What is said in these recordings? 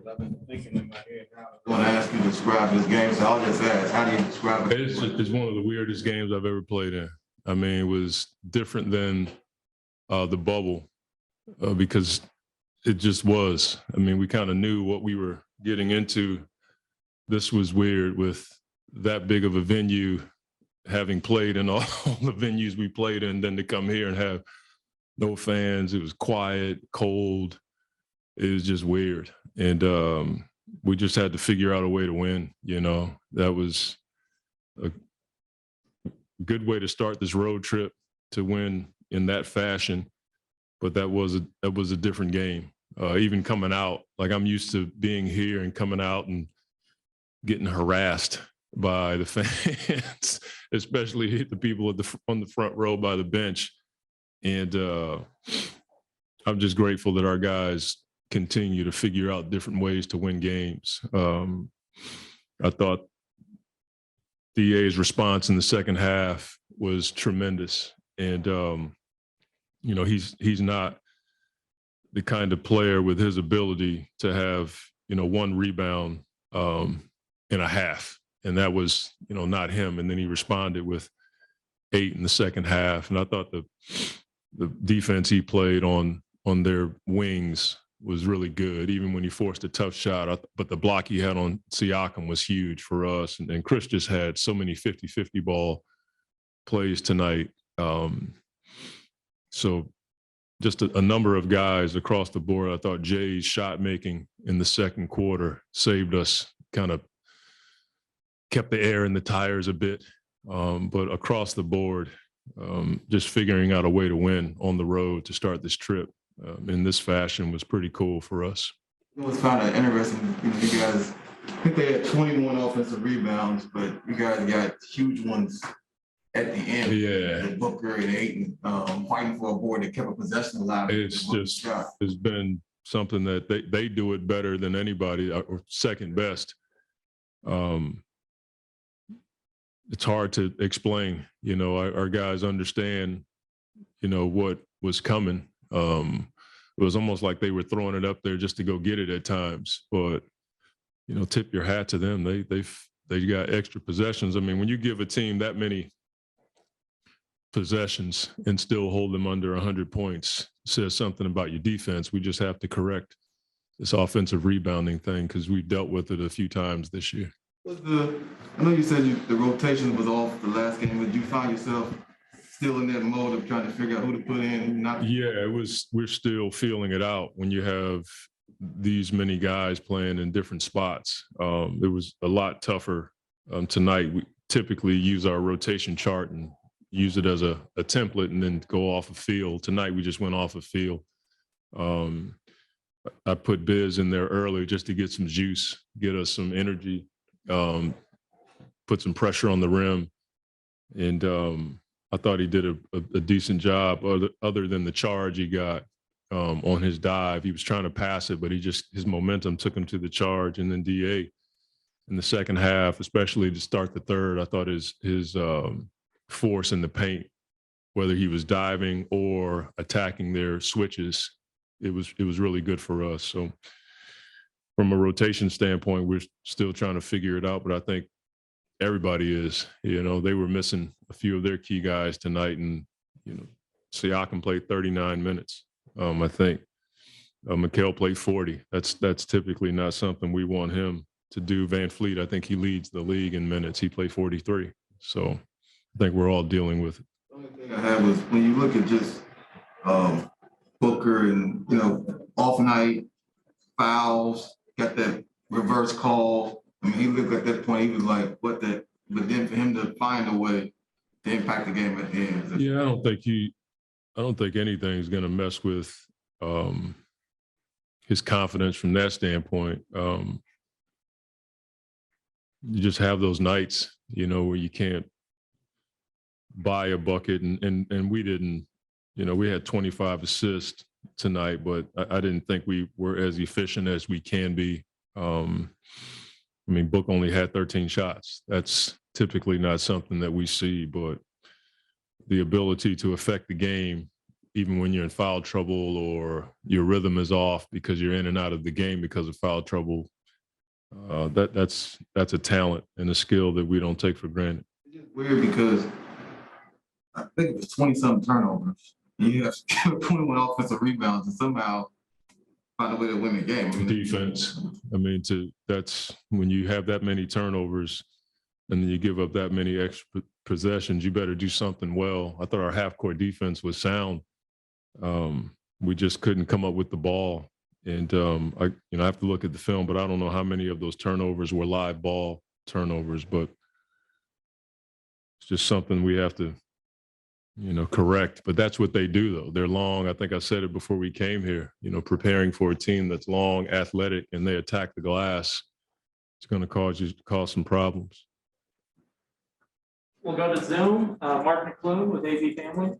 I've been thinking in my head now. I want to ask you to describe this game, so I'll just ask, how do you describe it? It's one of the weirdest games I've ever played in. I mean, it was different than the bubble because it just was. I mean, we kind of knew what we were getting into. This was weird with that big of a venue, having played in all the venues we played in, then to come here and have no fans. It was quiet, cold. It was just weird. And we just had to figure out a way to win, you know. That was a good way to start this road trip, to win in that fashion. But that was a different game. Even coming out, like I'm used to being here and coming out and getting harassed by the fans, especially the people on the front row by the bench. And I'm just grateful that our guys continue to figure out different ways to win games. I thought DA's response in the second half was tremendous. And, you know, he's not the kind of player with his ability to have, you know, one rebound in a half. And that was, you know, not him. And then he responded with 8 in the second half. And I thought the defense he played on their wings was really good, even when he forced a tough shot. But the block he had on Siakam was huge for us. And Chris just had so many 50-50 ball plays tonight. So just a number of guys across the board. I thought Jae's shot making in the second quarter saved us, kind of kept the air in the tires a bit. But across the board, just figuring out a way to win on the road to start this trip in this fashion was pretty cool for us. It was kind of interesting. You guys, I think they had 21 offensive rebounds, but you guys got huge ones at the end. Yeah. Booker and Ayton fighting for a board that kept a possession alive. It's been something that they do it better than anybody, or second best. It's hard to explain. You know, our guys understand, you know, what was coming. It was almost like they were throwing it up there just to go get it at times. But, you know, tip your hat to them. They got extra possessions. I mean, when you give a team that many possessions and still hold them under 100 points, says something about your defense. We just have to correct this offensive rebounding thing because we've dealt with it a few times this year. I know you said the rotation was off the last game, but did you find yourself still in that mode of trying to figure out who to put in and not? Yeah, we're still feeling it out when you have these many guys playing in different spots. It was a lot tougher tonight. We typically use our rotation chart and use it as a template and then go off a field. Tonight, we just went off a field. I put Biz in there early just to get some juice, get us some energy, put some pressure on the rim. And I thought he did a decent job other than the charge he got on his dive. He was trying to pass it, but his momentum took him to the charge. And then DA in the second half, especially to start the third, I thought his force in the paint, whether he was diving or attacking their switches, it was really good for us. So from a rotation standpoint, we're still trying to figure it out, but I think everybody is. You know, they were missing a few of their key guys tonight, and, you know, Siakam played 39 minutes, I think. Mikal played 40. That's typically not something we want him to do. Van Fleet, I think he leads the league in minutes. He played 43. So I think we're all dealing with it. The only thing I had was when you look at just Booker and, you know, off night, fouls, got that reverse call. I mean, he looked at that point, he was like, what the, but then for him to find a way to impact the game at the end. Yeah, I don't think anything's going to mess with his confidence from that standpoint. You just have those nights, you know, where you can't buy a bucket, and we didn't, you know, we had 25 assists tonight, but I didn't think we were as efficient as we can be. I mean, Book only had 13 shots. That's typically not something that we see, but the ability to affect the game even when you're in foul trouble or your rhythm is off because you're in and out of the game because of foul trouble. That's a talent and a skill that we don't take for granted. It's just weird because I think it was 20-something turnovers. And you have 21 offensive rebounds and somehow find a way to win the game. I mean, Defense. I mean, that's when you have that many turnovers and then you give up that many extra possessions, you better do something well. I thought our half-court defense was sound. We just couldn't come up with the ball. And I have to look at the film, but I don't know how many of those turnovers were live ball turnovers, but it's just something we have to, correct. But that's what they do, though. They're long. I think I said it before we came here, preparing for a team that's long, athletic, and they attack the glass. It's going to cause some problems. We'll go to Zoom. Mark McClune with AZ Family.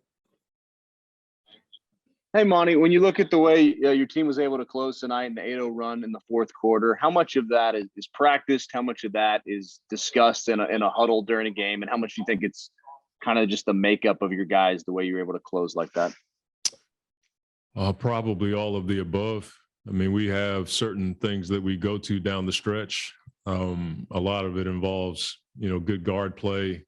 Hey, Monty, when you look at the way your team was able to close tonight in the 8-0 run in the fourth quarter, how much of that is practiced? How much of that is discussed in a huddle during a game? And how much do you think it's kind of just the makeup of your guys, the way you're able to close like that? Probably all of the above. I mean, we have certain things that we go to down the stretch. A lot of it involves, good guard play.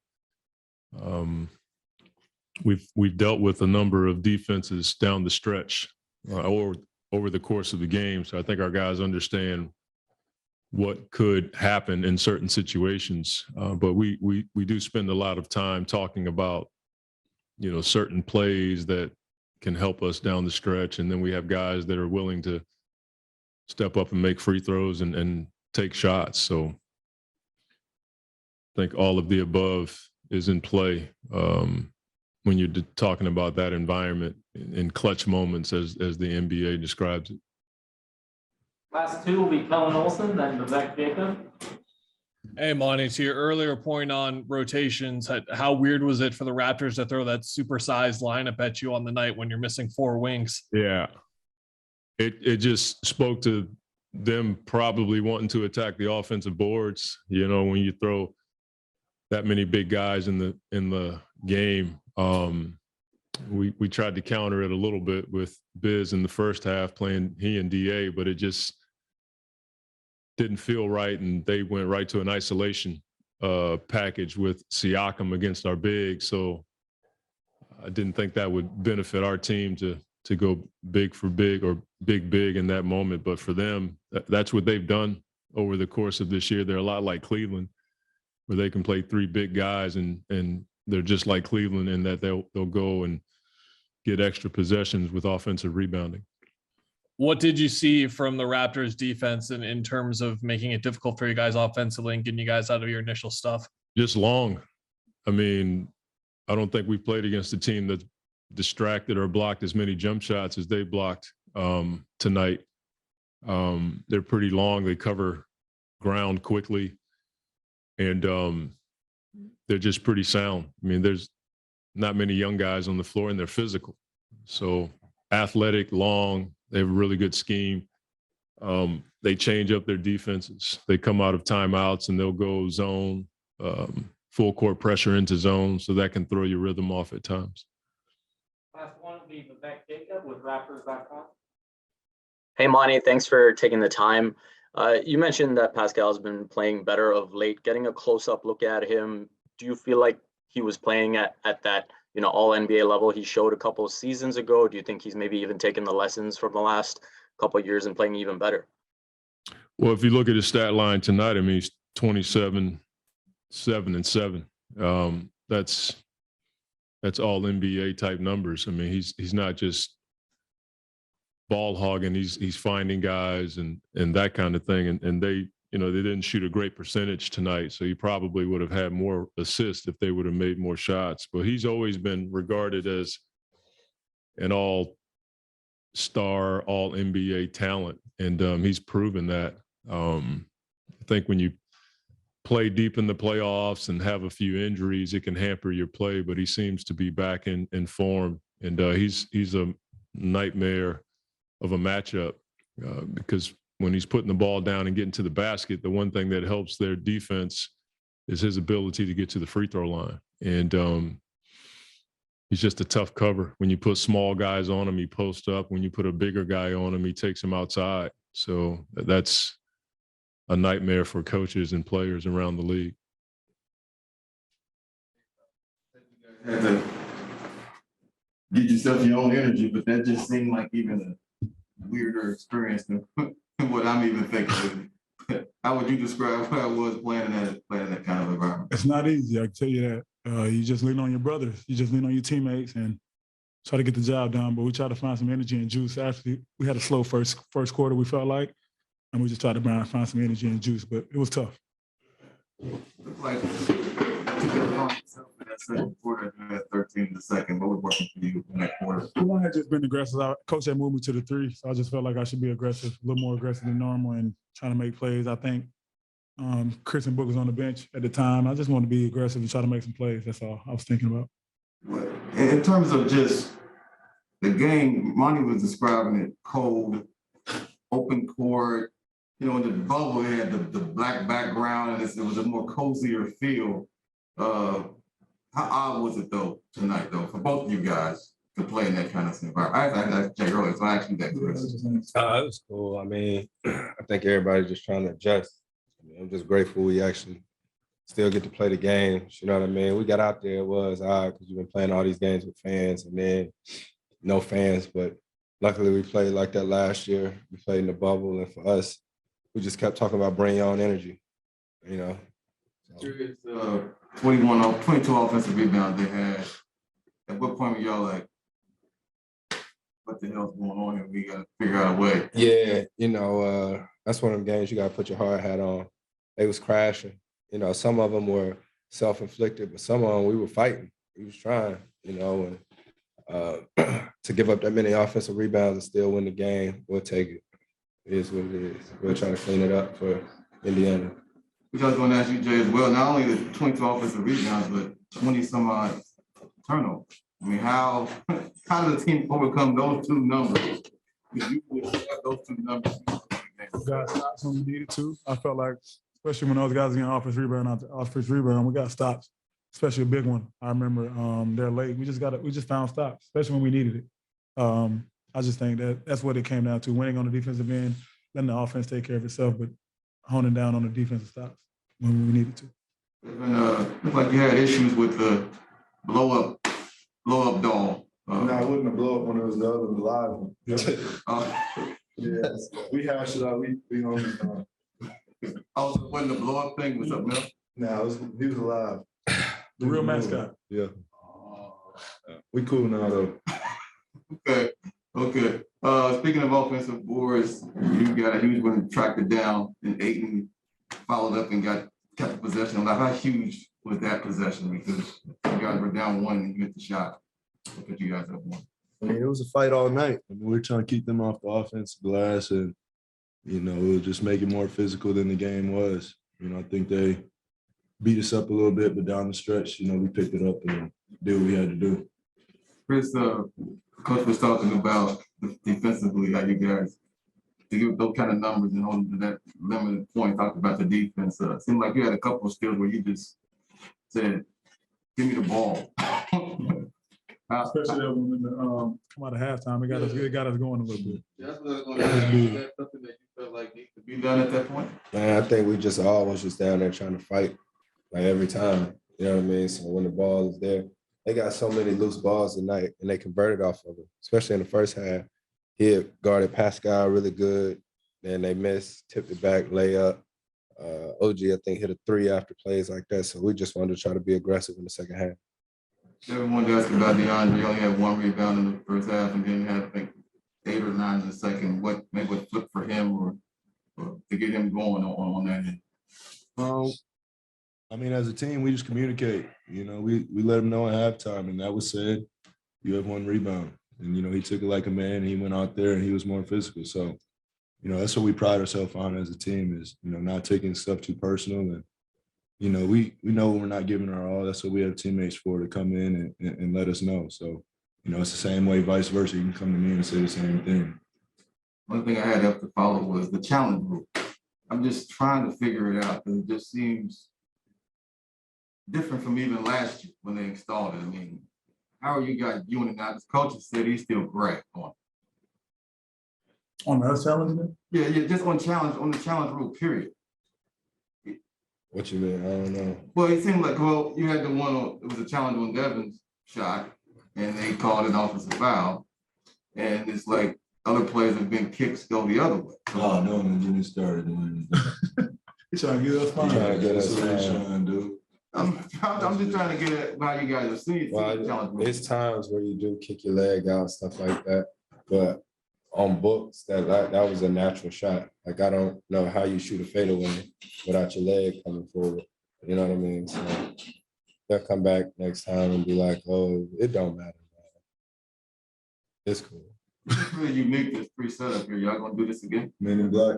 We've dealt with a number of defenses down the stretch or over the course of the game. So I think our guys understand what could happen in certain situations. But we do spend a lot of time talking about, certain plays that can help us down the stretch. And then we have guys that are willing to step up and make free throws and take shots. So I think all of the above is in play. When you're talking about that environment in clutch moments, as the NBA describes it. Last two will be Kellen Olson, then Vivek Jacob. Hey, Monty, to your earlier point on rotations, how weird was it for the Raptors to throw that supersized lineup at you on the night when you're missing 4 wings? Yeah. It just spoke to them probably wanting to attack the offensive boards. When you throw that many big guys in the game. We tried to counter it a little bit with Biz in the first half playing he and DA, but it just didn't feel right. And they went right to an isolation package with Siakam against our big. So I didn't think that would benefit our team to go big for big or big in that moment. But for them, that's what they've done over the course of this year. They're a lot like Cleveland, where they can play 3 big guys and they're just like Cleveland in that they'll go and get extra possessions with offensive rebounding. What did you see from the Raptors defense in terms of making it difficult for you guys offensively and getting you guys out of your initial stuff? Just long. I mean, I don't think we've played against a team that's distracted or blocked as many jump shots as they blocked tonight. They're pretty long. They cover ground quickly. And they're just pretty sound. I mean, there's not many young guys on the floor, and they're physical. So athletic, long, they have a really good scheme. They change up their defenses. They come out of timeouts, and they'll go zone, full court pressure into zone, so that can throw your rhythm off at times. Last one will be Vivek Jacob with Raptors.com. Hey, Monty, thanks for taking the time. You mentioned that Pascal's been playing better of late. Getting a close-up look at him, do you feel like he was playing at that, all NBA level he showed a couple of seasons ago? Do you think he's maybe even taken the lessons from the last couple of years and playing even better? Well, if you look at his stat line tonight, I mean, he's 27, 7 and 7. That's all NBA type numbers. I mean, he's not just ball hogging, he's finding guys and that kind of thing. And they, they didn't shoot a great percentage tonight. So he probably would have had more assists if they would have made more shots. But he's always been regarded as an all-star, all NBA talent. And he's proven that. I think when you play deep in the playoffs and have a few injuries, it can hamper your play, but he seems to be back in form. And he's a nightmare of a matchup because when he's putting the ball down and getting to the basket, the one thing that helps their defense is his ability to get to the free throw line. And he's just a tough cover. When you put small guys on him, he posts up. When you put a bigger guy on him, he takes him outside. So that's a nightmare for coaches and players around the league. Had to get yourself your own energy, but that just seemed like even a weirder experience than what I'm even thinking. How would you describe what I was playing in that kind of environment? It's not easy, I can tell you that. You just lean on your brothers. You just lean on your teammates and try to get the job done. But we try to find some energy and juice. Actually, we had a slow first quarter, we felt like, and we just tried to find some energy and juice, but it was tough. Looked like that second quarter, had 13 in the second, but we're working for you in that quarter. I had just been aggressive. Coach had moved me to the 3, so I just felt like I should be aggressive, a little more aggressive than normal and trying to make plays. I think Chris and Book was on the bench at the time. I just wanted to be aggressive and try to make some plays. That's all I was thinking about. In terms of just the game, Monty was describing it cold, open court. You know, in the bubble, it had the black background, and it was a more cozier feel. How odd was it though tonight though for both of you guys to play in that kind of environment? I asked Jae earlier, so I asked you that, Chris. It was cool. I mean, I think everybody's just trying to adjust. I'm just grateful we actually still get to play the games. You know what I mean? We got out there, it was odd because we've been playing all these games with fans and then no fans, but luckily we played like that last year. We played in the bubble, and for us, we just kept talking about bring your own energy, you know. So. 22 offensive rebounds they had. At what point were y'all like, what the hell's going on here? We got to figure out a way. Yeah, you know, that's one of them games you got to put your hard hat on. They was crashing. You know, some of them were self-inflicted, but some of them we were fighting. We was trying, you know, and to give up that many offensive rebounds and still win the game, we'll take it. It is what it is. We'll try to clean it up for Indiana. Which I was going to ask you, Jay, as well. Not only the 22 offensive rebounds, but 20 some odd turnovers. I mean, how does the team overcome those two numbers? You would have those two numbers. Got stops when we needed to. I felt like, especially when those guys getting offensive rebound after offensive rebound, we got stops, especially a big one. I remember they're late. We just found stops, especially when we needed it. I just think that's what it came down to: winning on the defensive end, letting the offense take care of itself, but honing down on the defensive stops when we needed to. Looked like you had issues with the blow up doll. No, I wouldn't have blow up when it was the other live one. Yes, we hashed it out. We on. Also, when the blow up thing was up, no. No, he was alive. The real mascot. Yeah. We cool now though. Okay. Speaking of offensive boards, you got a huge one tracked it down, and Ayton followed up and kept the possession. Like, how huge was that possession? Because you guys were down 1 and you hit the shot. Look at you guys up 1. I mean, it was a fight all night. I mean, we're trying to keep them off the offensive glass, and you know, we'll just make it more physical than the game was. You know, I think they beat us up a little bit, but down the stretch, you know, we picked it up and did what we had to do. Chris, Coach was talking about defensively, how you guys to give those kind of numbers and hold to that limited point. Talked about the defense. Seemed like you had a couple of skills where you just said, "Give me the ball." Especially when we come out of halftime, it got us going a little bit. That's what I was going to ask you. Is that something that you felt like needs to be done at that point? Man, I think we just always just down there trying to fight, like every time. You know what I mean? So when the ball is there, they got so many loose balls tonight, and they converted off of it, especially in the first half. He had guarded Pascal really good. Then they missed, tipped it back, layup. OG, I think, hit a 3 after plays like that. So we just wanted to try to be aggressive in the second half. Everyone wanted to ask about DeAndre. He only had 1 rebound in the first half, and then had, I think, 8 or 9 in the second. What maybe would flip for him or to get him going on that end? I mean, as a team, we just communicate. You know, we let him know at halftime, and that was said. You have 1 rebound, and you know he took it like a man. And he went out there and he was more physical. So, you know, that's what we pride ourselves on as a team is not taking stuff too personal. And you know, we know we're not giving our all. That's what we have teammates for, to come in and let us know. So, you know, it's the same way, vice versa. You can come to me and say the same thing. One thing I had up to follow was the challenge group. I'm just trying to figure it out because it just seems different from even last year when they installed it. I mean, how are you guys viewing it now? This coach said he's still great on. On us challenging it? Yeah, just on the challenge rule, period. What you mean? I don't know. Well, it seemed like, well, you had the one, it was a challenge on Devin's shot, and they called an offensive foul. And it's like other players have been kicks go the other way. So, Oh, no, and then it started. He's trying to get us Trying to fined. get That's us what he's fined. trying to do. I'm just trying to get at how you guys are seeing the Well, challenge rule. it's times where you do kick your leg out, stuff like that. But on books, that was a natural shot. Like, I don't know how you shoot a fadeaway without your leg coming forward. You know what I mean? So they'll come back next time and be like, oh, it don't matter. It's cool. It's really unique, this pre-setup here. Y'all gonna do this again? Men in Black.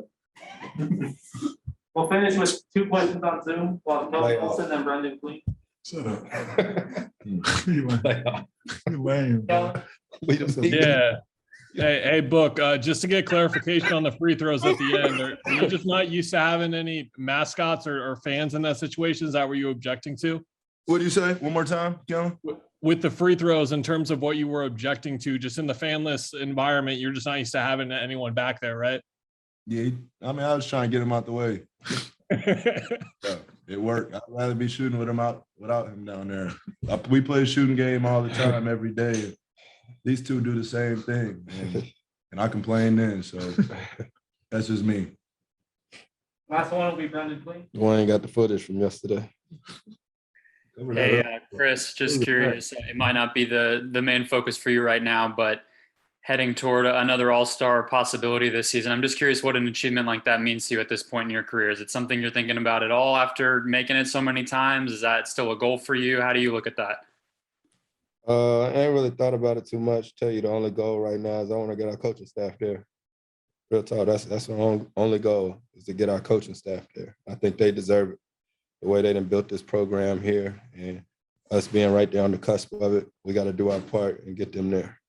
We'll finish with 2 questions on Zoom while Kelvin Playoff. Olsen and Brendan Fleet. Shut up. You lame, bro. Yeah. Hey, Book, just to get clarification on the free throws at the end, are you just not used to having any mascots or fans in that situation? Is that what you're objecting to? What do you say? One more time, Kellen? With the free throws, in terms of what you were objecting to, just in the fanless environment, you're just not used to having anyone back there, right? Yeah, I mean, I was trying to get him out the way. Yeah, it worked. I'd rather be shooting with him out without him down there. We play a shooting game all the time, every day. These two do the same thing, and I complain then. So that's just me. Last one will be Brendan Fleet. Dwayne got the footage from yesterday. Hey, Chris, just curious. It might not be the main focus for you right now, but heading toward another All-Star possibility this season, I'm just curious what an achievement like that means to you at this point in your career. Is it something you're thinking about at all after making it so many times? Is that still a goal for you? How do you look at that? I ain't really thought about it too much. Tell you the only goal right now is I want to get our coaching staff there. Real talk, that's the only goal is to get our coaching staff there. I think they deserve it. The way they done built this program here and us being right there on the cusp of it, we got to do our part and get them there.